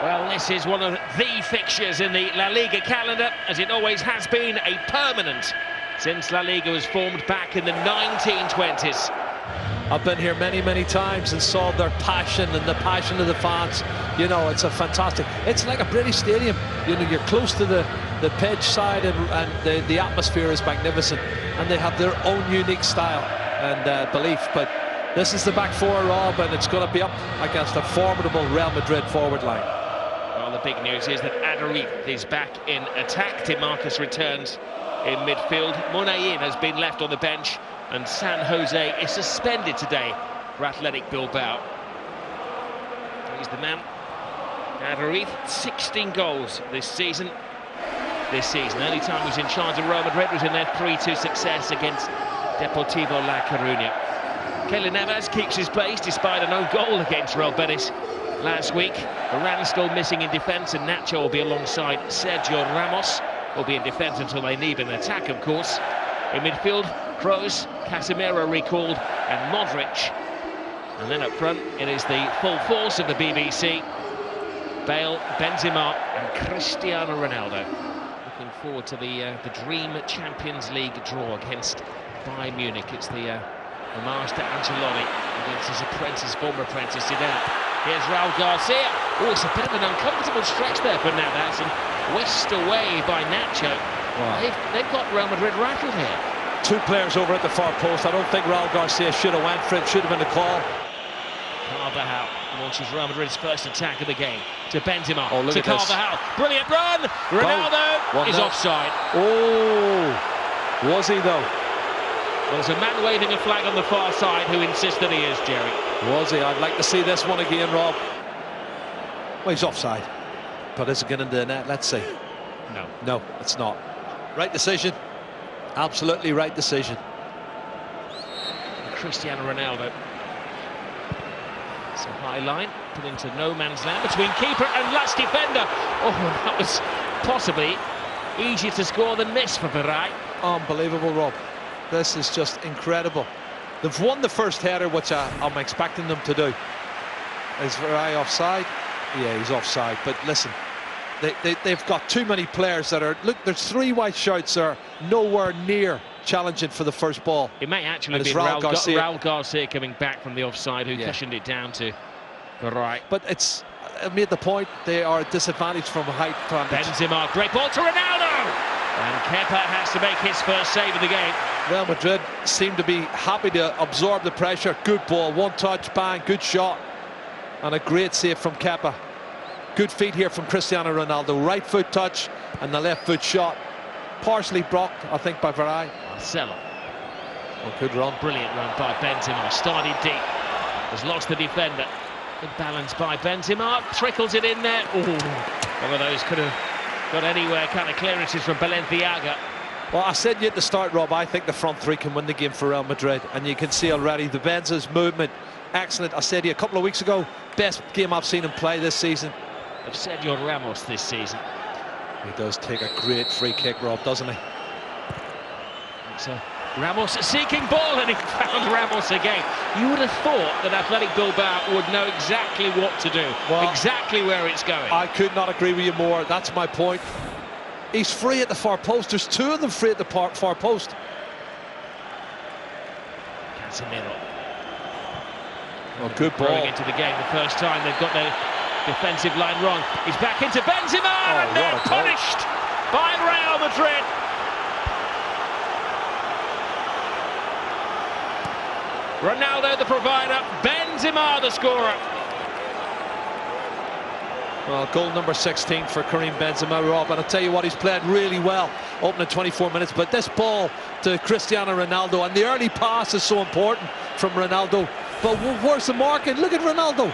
Well, this is one of the fixtures in the La Liga calendar, as it always has been, a permanent since La Liga was formed back in the 1920s. I've been here many times and saw their passion and the passion of the fans. You know, it's a fantastic, it's like a British stadium. You know, you're close to the pitch side, and the atmosphere is magnificent, and they have their own unique style and belief. But this is the back four, Rob, and it's going to be up against a formidable Real Madrid forward line. Well, the big news is that Madrid is back in attack. Demarcus returns in midfield. Munayin has been left on the bench, and San Jose is suspended today for Athletic Bilbao. He's the man. Madrid, 16 goals this season. The only time he was in charge of Real Madrid was in their 3-2 success against Deportivo La Coruña. Keylor Navas keeps his place despite an own goal against Real Betis last week. Varane still missing in defence, and Nacho will be alongside Sergio Ramos. Will be in defence until they need an attack, of course. In midfield, Kroos, Casemiro recalled, and Modric. And then up front, it is the full force of the BBC. Bale, Benzema and Cristiano Ronaldo. Looking forward to the Dream Champions League draw against Bayern Munich. It's the master Ancelotti against his apprentice, former apprentice Zidane. Here's Raul Garcia. Oh, it's a bit of an uncomfortable stretch there for Navas, and whisked away by Nacho. Wow. They've got Real Madrid rattled here. Two players over at the far post. I don't think Raul Garcia should have went for it. Should have been a call. Carvajal launches Real Madrid's first attack of the game to Benzema. Oh, look to at Carvajal. This. Brilliant run. Ronaldo is offside. Oh, was he though? Well, there's a man waving a flag on the far side who insists that he is, Jerry. Was he? I'd like to see this one again, Rob. Well, he's offside. But is it getting into the net? Let's see. No, it's not. Right decision. Absolutely right decision. Cristiano Ronaldo. It's a high line, put into no man's land between keeper and last defender. Oh, that was possibly easier to score than miss for Viraj. Unbelievable, Rob. This is just incredible. They've won the first header, which I'm expecting them to do. Is Viraj offside? Yeah, he's offside. But listen, they've got too many players that are... Look, there's 3 white shirts there, nowhere near challenging for the first ball. It may actually be Raul Garcia coming back from the offside, who cushioned it down to Viraj. But it's... I made the point, they are disadvantaged from a height advantage. Benzema, great ball to Ronaldo! And Kepa has to make his first save of the game. Real Madrid seem to be happy to absorb the pressure. Good ball, one touch, bang, good shot. And a great save from Kepa. Good feet here from Cristiano Ronaldo. Right foot touch and the left foot shot. Partially blocked, I think, by Viraj. Marcelo. Oh, good run. Brilliant run by Benzema. Started deep. Has lost the defender. Good balance by Benzema. Trickles it in there. Ooh, one of those could have got anywhere. Kind of clearances from Balenciaga. Well, I said at the start, Rob, I think the front three can win the game for Real Madrid. And you can see already the Benza's movement. Excellent. I said to you a couple of weeks ago, best game I've seen him play this season. Of Sergio Ramos this season. He does take a great free kick, Rob, doesn't he? It's Ramos seeking ball, and he found Ramos again. You would have thought that Athletic Bilbao would know exactly what to do, exactly where it's going. I could not agree with you more. That's my point. He's free at the far post. There's 2 of them free at the far post. Casemiro. Oh, good ball. Going into the game the first time they've got their defensive line wrong. He's back into Benzema, and they're punished by Real Madrid. Ronaldo the provider, Benzema the scorer. Well, goal number 16 for Karim Benzema, Rob, and I'll tell you what, he's played really well opening 24 minutes, but this ball to Cristiano Ronaldo, and the early pass is so important from Ronaldo, but where's the marking? Look at Ronaldo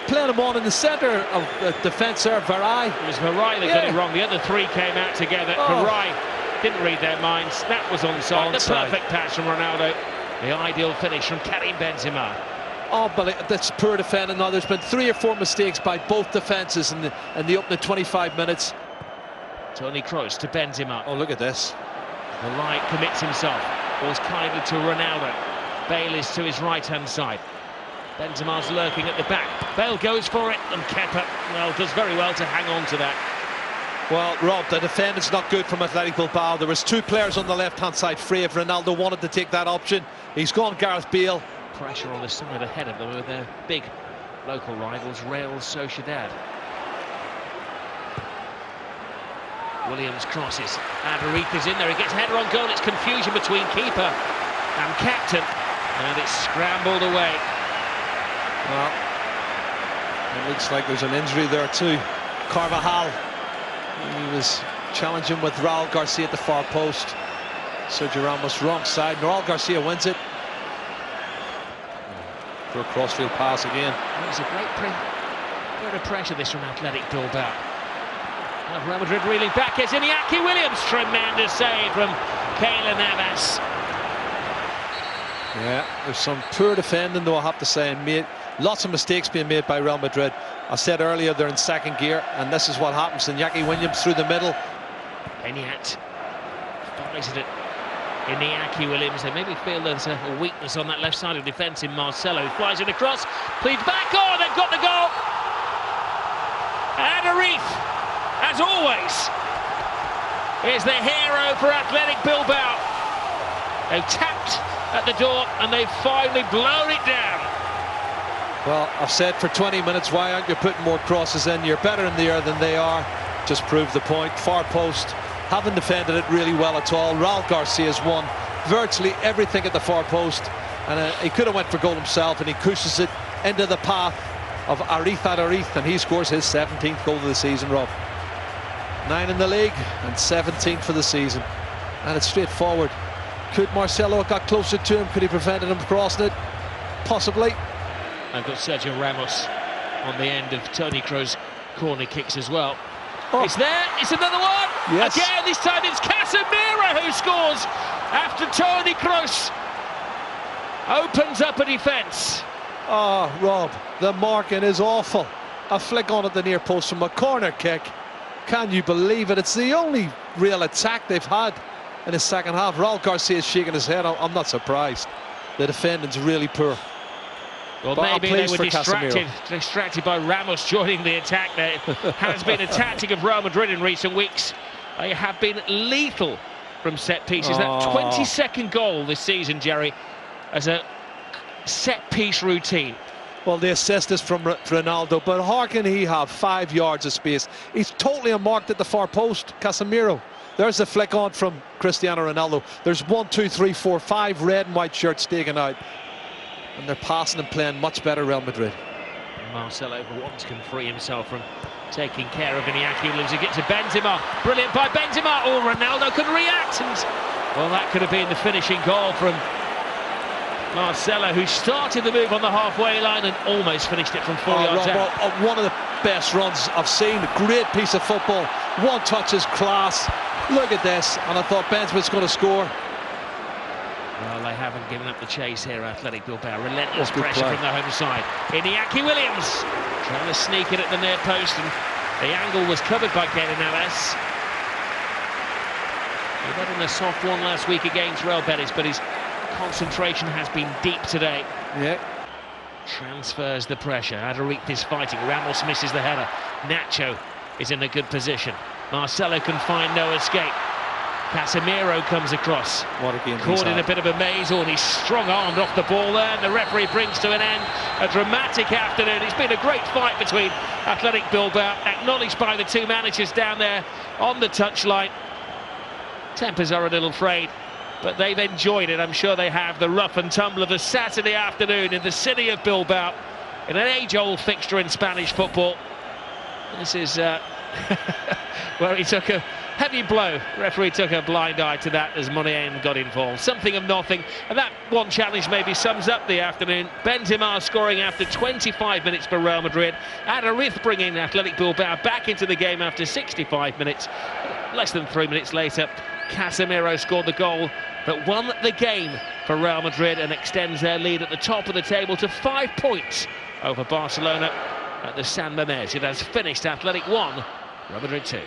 playing him on in the centre of the defence there. Viraj. It was Viraj that got it wrong. The other 3 came out together. Viraj didn't read their minds. That was onside. The perfect pass from Ronaldo. The ideal finish from Karim Benzema. Oh, but that's poor defending now. There's been 3 or 4 mistakes by both defences in the opening 25 minutes. Toni Kroos to Benzema. Oh, look at this. The light commits himself. Ball's kindly to Ronaldo. Bale is to his right-hand side. Benzema's lurking at the back. Bale goes for it, and Kepa, well, does very well to hang on to that. Well, Rob, the defending's not good from Athletic Bilbao. There was 2 players on the left-hand side free. If Ronaldo wanted to take that option, he's gone Gareth Bale. Pressure on the side ahead of them with their big local rivals, Real Sociedad. Williams crosses. Adariz is in there. He gets header on goal. It's confusion between keeper and captain, and it's scrambled away. Well, it looks like there's an injury there too. Carvajal. He was challenging with Raul Garcia at the far post. Sergio Ramos wrong side. Raul Garcia wins it. For a crossfield pass again. It's a great bit of pressure this from Athletic Bilbao. Real Madrid reeling back. It's Iñaki Williams. Tremendous save from Keylor Navas. Yeah, there's some poor defending though, I have to say, and lots of mistakes being made by Real Madrid. I said earlier they're in second gear, and this is what happens. Iñaki Williams through the middle. Beñat fires it at Iñaki Williams. They maybe feel there's a weakness on that left side of defence in Marcelo. Flies it across, pleads back. Oh, they've got the goal. Adariz, as always, is the hero for Athletic Bilbao. They've tapped at the door and they've finally blown it down. Well, I've said for 20 minutes, why aren't you putting more crosses in? You're better in the air than they are. Just proved the point. Far post, haven't defended it really well at all. Raul Garcia's won virtually everything at the far post, and he could have went for goal himself, and he cushions it into the path of Adariz, and he scores his 17th goal of the season, Rob. 9 in the league and 17th for the season, and it's straightforward. Could Marcelo have got closer to him? Could he prevented him crossing it? Possibly. I've got Sergio Ramos on the end of Toni Kroos' corner kicks as well. Oh. It's there, it's another one! Yes. Again, this time it's Casemiro who scores after Toni Kroos opens up a defence. Oh, Rob, the marking is awful. A flick on at the near post from a corner kick. Can you believe it? It's the only real attack they've had in the second half. Raul Garcia is shaking his head. I'm not surprised. The defending's really poor. Well, but maybe they were distracted by Ramos joining the attack there. It has been a tactic of Real Madrid in recent weeks. They have been lethal from set pieces. That 22nd goal this season, Jerry, as a set-piece routine. Well, the assist is from Ronaldo, but how can he have 5 yards of space? He's totally unmarked at the far post. Casemiro. There's a flick on from Cristiano Ronaldo. There's 1, 2, 3, 4, 5 red and white shirts taken out. And they're passing and playing much better, Real Madrid. Marcelo for once can free himself from taking care of Iñaki Williams. He gets to Benzema. Brilliant by Benzema. Oh, Ronaldo could react. And, well, that could have been the finishing goal from Marcelo, who started the move on the halfway line and almost finished it from 4 yards out. One of the best runs I've seen. A great piece of football. One touch is class. Look at this. And I thought Benzema's going to score. Well, they haven't given up the chase here, Athletic Bilbao. Relentless pressure from the home side. Iñaki Williams trying to sneak it at the near post, and the angle was covered by Keylor Navas. He got in a soft one last week against Real Betis, but his concentration has been deep today. Yeah. Transfers the pressure. Adariz is fighting. Ramos misses the header. Nacho is in a good position. Marcelo can find no escape. Casemiro comes across. What a game. Caught in a bit of a maze, and he's strong-armed off the ball there, and the referee brings to an end a dramatic afternoon. It's been a great fight between Athletic Bilbao, acknowledged by the two managers down there on the touchline. Tempers are a little frayed, but they've enjoyed it. I'm sure they have. The rough and tumble of the Saturday afternoon in the city of Bilbao, in an age-old fixture in Spanish football. This is where he took a heavy blow. Referee took a blind eye to that as Muniain got involved. Something of nothing, and that one challenge maybe sums up the afternoon. Benzema scoring after 25 minutes for Real Madrid. Adariz bringing Athletic Bilbao back into the game after 65 minutes. Less than 3 minutes later, Casemiro scored the goal that won the game for Real Madrid and extends their lead at the top of the table to 5 points over Barcelona at the San Mamés. It has finished Athletic 1, Real Madrid 2.